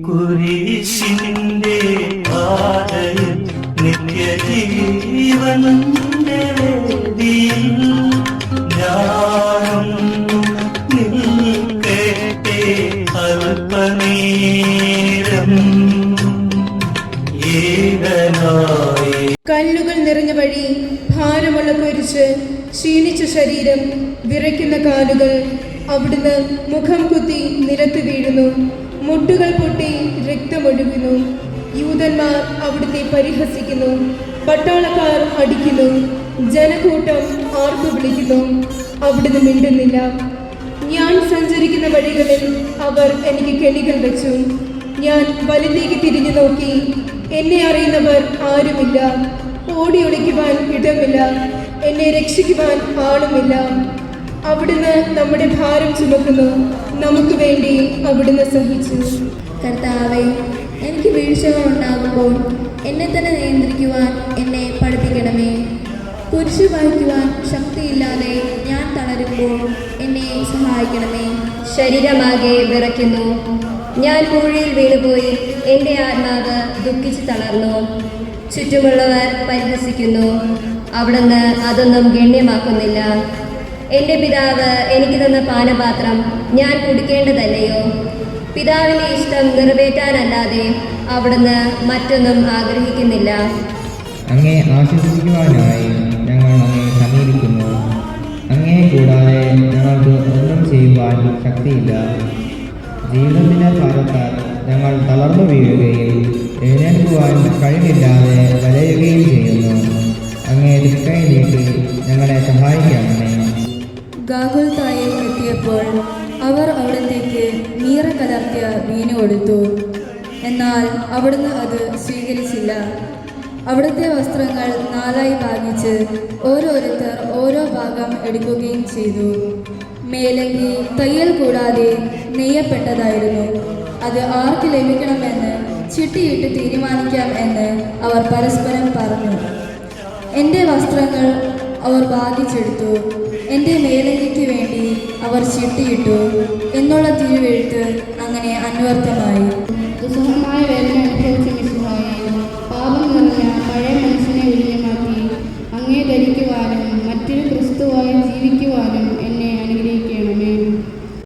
കുരിശിന്റെ പാതയിൽ നിത്യജീവന്റെ വേദിയിൽ ഞാനും നിൽക്കട്ടെ അല്പനേരം ഏകനായി. കല്ലുകൾ നിറഞ്ഞ വഴി, ഭാരമുള്ള കുരിശ്, ക്ഷീണിച്ച ശരീരം, വിറയ്ക്കുന്ന കാലുകൾ. അവിടുന്ന് മുഖം കുത്തി നിലത്ത് വീഴുന്നു. മുട്ടുകൾ പൊട്ടി രക്തമൊഴുകുന്നു. യൂതന്മാർ അവിടുത്തെ പരിഹസിക്കുന്നു. പട്ടാളക്കാർ അടിക്കുന്നു. ജനക്കൂട്ടം ആർത്തു വിളിക്കുന്നു. അവിടുന്ന് മിണ്ടുന്നില്ല. ഞാൻ സഞ്ചരിക്കുന്ന വഴികളിൽ അവർ എനിക്ക് കെണികൾ വെച്ചു. ഞാൻ വലത്തേക്ക് തിരിഞ്ഞു നോക്കി. എന്നെ അറിയുന്നവർ ആരുമില്ല. ഓടി ഒളിക്കുവാൻ ഇടമില്ല. എന്നെ രക്ഷിക്കുവാൻ ആളുമില്ല. അവിടുന്ന് നമ്മുടെ ഭാരം ചുമക്കുന്നു. നമുക്ക് വേണ്ടി അവിടുന്ന് സഹിച്ചു. കർത്താവേ, എനിക്ക് വീഴ്ചകൾ ഉണ്ടാകുമ്പോൾ എന്നെ തന്നെ നിയന്ത്രിക്കുവാൻ എന്നെ പഠിപ്പിക്കണമേ. കുരിശ് വഹിക്കുവാൻ ശക്തിയില്ലാതെ ഞാൻ തളരുമ്പോൾ എന്നെ സഹായിക്കണമേ. ശരീരമാകെ വിറയ്ക്കുന്നു. ഞാൻ പൂഴിയിൽ വീണുപോയി. എൻ്റെ ആത്മാവ് ദുഃഖിച്ച് തളർന്നു. ചുറ്റുമുള്ളവർ പരിഹസിക്കുന്നു. അവിടുന്ന് അതൊന്നും ഗണ്യമാക്കുന്നില്ല. എൻ്റെ പിതാവ് എനിക്ക് തന്ന പാനപാത്രം ഞാൻ കുടിക്കേണ്ടതല്ലയോ? പിതാവിൻ്റെ ഇഷ്ടം നിറവേറ്റാനല്ലാതെ അവിടുന്ന് മറ്റൊന്നും ആഗ്രഹിക്കുന്നില്ല. അങ്ങേ ആശ്വസിക്കുവാനായി ഞങ്ങൾ അങ്ങേ സമീപിക്കുന്നു. അങ്ങേ കൂടാതെ ഞങ്ങൾക്ക് ഒന്നും ചെയ്യുവാൻ ശക്തിയില്ല. ജീവിതത്തിൻ്റെ ഭാരത്താൽ ഞങ്ങൾ തളർന്നു വീഴുകയും എഴുന്നേൽക്കുവാൻ കഴിവില്ലാതെ വലയുകയും ചെയ്യുന്നു. അങ്ങേ തൃക്കൈ നീട്ടി ഞങ്ങളെ സഹായിക്കണമേ. ഗാഗുൽത്തായിൽ എത്തിയപ്പോൾ അവർ അവിടത്തേക്ക് നീറ കലർത്തിയ വീഞ്ഞു കൊടുത്തു. എന്നാൽ അവിടുന്ന് അത് സ്വീകരിച്ചില്ല. അവിടുത്തെ വസ്ത്രങ്ങൾ 4 ഭാഗിച്ച് ഓരോരുത്തർ ഓരോ ഭാഗം എടുക്കുകയും ചെയ്തു. മേലങ്കി തയ്യൽ കൂടാതെ നെയ്യപ്പെട്ടതായിരുന്നു. അത് ആർക്ക് ലഭിക്കണമെന്ന് ചിട്ടിയിട്ട് തീരുമാനിക്കാം എന്ന് അവർ പരസ്പരം പറഞ്ഞു. എൻ്റെ വസ്ത്രങ്ങൾ അവർ ഭാഗിച്ചെടുത്തു. എൻ്റെ മേലങ്കിക്ക് വേണ്ടി അവർ ചിട്ടിയിട്ടു എന്നുള്ള തിരുവെഴുത്ത് അങ്ങനെ അന്വർത്ഥമായി. ദുസ്സഹമായ